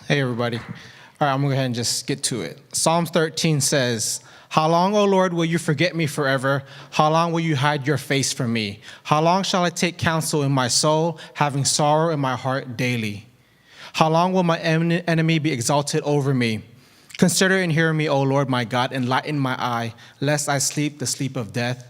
Hey, everybody. All right, I'm going to go ahead and just get to it. Psalms 13 says, "How long, O Lord, will you forget me forever? How long will you hide your face from me? How long shall I take counsel in my soul, having sorrow in my heart daily? How long will my enemy be exalted over me? Consider and hear me, O Lord my God, and lighten my eye, lest I sleep the sleep of death,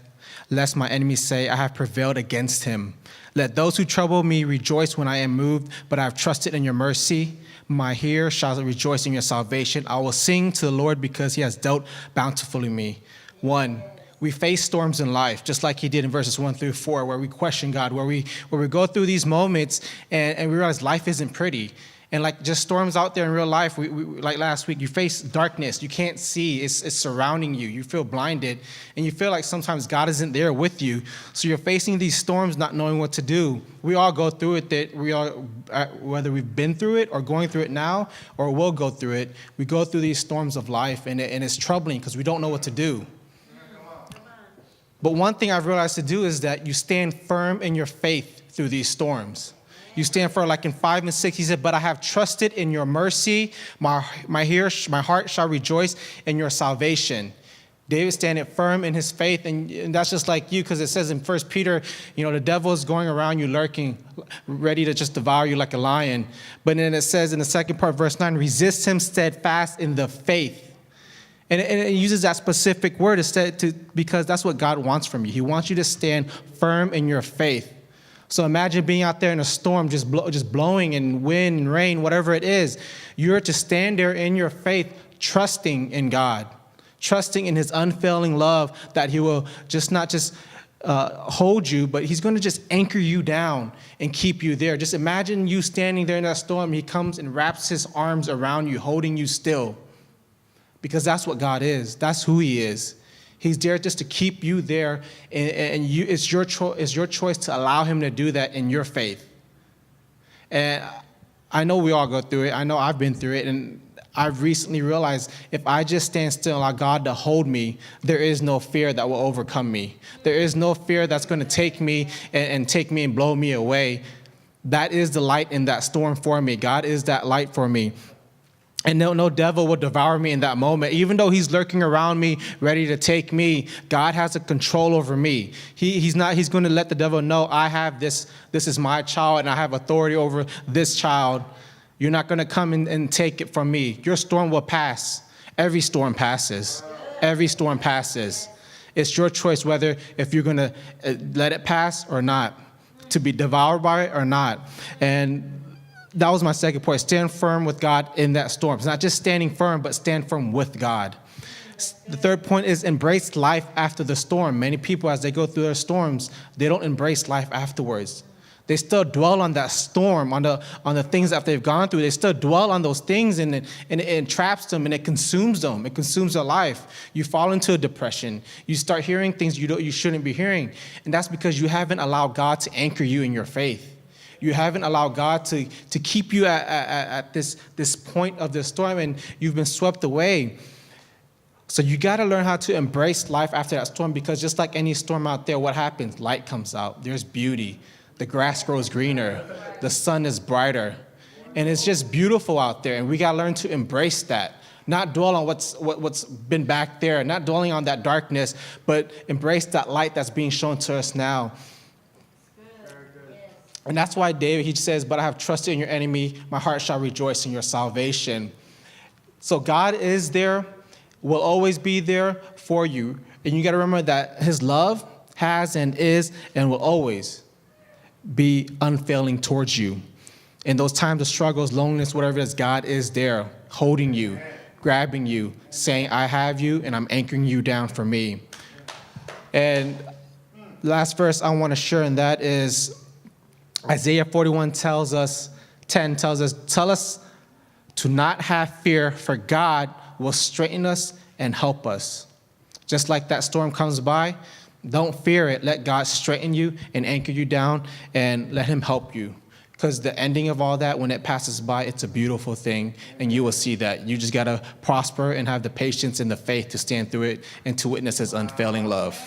lest my enemies say, I have prevailed against him. Let those who trouble me rejoice when I am moved, but I have trusted in your mercy. My ear shall rejoice in your salvation. I will sing to the Lord because he has dealt bountifully me." One, we face storms in life, just like he did in verses 1-4, where we question God, where we go through these moments and we realize life isn't pretty. And like just storms out there in real life, we like last week, you face darkness. You can't see. It's surrounding you. You feel blinded. And you feel like sometimes God isn't there with you. So you're facing these storms not knowing what to do. We all go through it. Whether we've been through it or going through it now or will go through it, we go through these storms of life. And it's troubling because we don't know what to do. But one thing I've realized to do is that you stand firm in your faith through these storms. You stand for, like in 5 and 6, he said, "But I have trusted in your mercy. My heart shall rejoice in your salvation." David standing firm in his faith, and that's just like you, because it says in 1 Peter, the devil is going around you lurking, ready to just devour you like a lion. But then it says in the second part, verse 9, "Resist him steadfast in the faith." And it uses that specific word because that's what God wants from you. He wants you to stand firm in your faith. So imagine being out there in a storm, just blowing in wind and rain, whatever it is. You're to stand there in your faith, trusting in God, trusting in his unfailing love that he will not just hold you, but he's going to just anchor you down and keep you there. Just imagine you standing there in that storm. He comes and wraps his arms around you, holding you still, because that's what God is. That's who he is. He's there just to keep you there, and it's your choice to allow him to do that in your faith. And I know we all go through it. I know I've been through it, and I've recently realized if I just stand still and allow God to hold me, there is no fear that will overcome me. There is no fear that's going to take me and blow me away. That is the light in that storm for me. God is that light for me. And no devil will devour me in that moment. Even though he's lurking around me, ready to take me, God has a control over me. He's going to let the devil know, I have this is my child, and I have authority over this child. You're not going to come and take it from me. Your storm will pass. Every storm passes. Every storm passes. It's your choice if you're going to let it pass or not, to be devoured by it or not. And that was my second point. Stand firm with God in that storm. It's not just standing firm, but stand firm with God. The third point is embrace life after the storm. Many people, as they go through their storms, they don't embrace life afterwards. They still dwell on that storm, on the things that they've gone through. They still dwell on those things, and it traps them, and it consumes them. It consumes their life. You fall into a depression. You start hearing things you shouldn't be hearing, and that's because you haven't allowed God to anchor you in your faith. You haven't allowed God to keep you at this point of the storm, and you've been swept away. So you got to learn how to embrace life after that storm, because just like any storm out there, what happens? Light comes out. There's beauty. The grass grows greener. The sun is brighter. And it's just beautiful out there, and we got to learn to embrace that. Not dwell on what's been back there, not dwelling on that darkness, but embrace that light that's being shown to us now. And that's why David, he says, "But I have trusted in your enemy. My heart shall rejoice in your salvation." So God is there, will always be there for you. And you got to remember that his love has and is and will always be unfailing towards you. In those times of struggles, loneliness, whatever it is, God is there holding you, grabbing you, saying, "I have you, and I'm anchoring you down for me." And last verse I want to share, and that is Isaiah 41 tells us to not have fear, for God will straighten us and help us. Just like that storm comes by, don't fear it. Let God straighten you and anchor you down, and let him help you. Because the ending of all that, when it passes by, it's a beautiful thing, and you will see that. You just got to prosper and have the patience and the faith to stand through it and to witness his unfailing love.